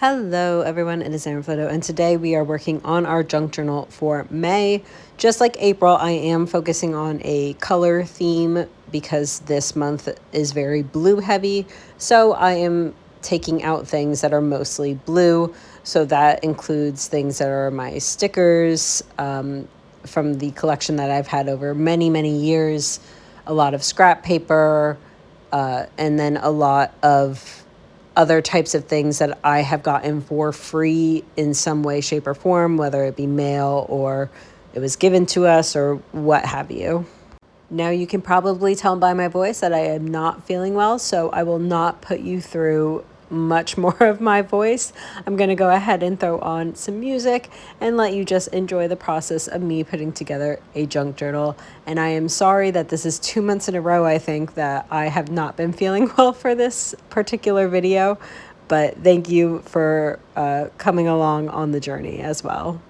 Hello everyone, it is Erin Flito, and today we are working on our junk journal for May. Just like April, I am focusing on a color theme because this month is very blue heavy. So I am taking out things that are mostly blue. So that includes things that are my stickers from the collection that I've had over many, many years, a lot of scrap paper, and then a lot of other types of things that I have gotten for free in some way, shape, or form, whether it be mail or it was given to us or what have you. Now you can probably tell by my voice that I am not feeling well, so I will not put you through much more of my voice. I'm going to go ahead and throw on some music and let you just enjoy the process of me putting together a junk journal. And I am sorry that this is 2 months in a row, I think, that I have not been feeling well for this particular video, but thank you for coming along on the journey as well.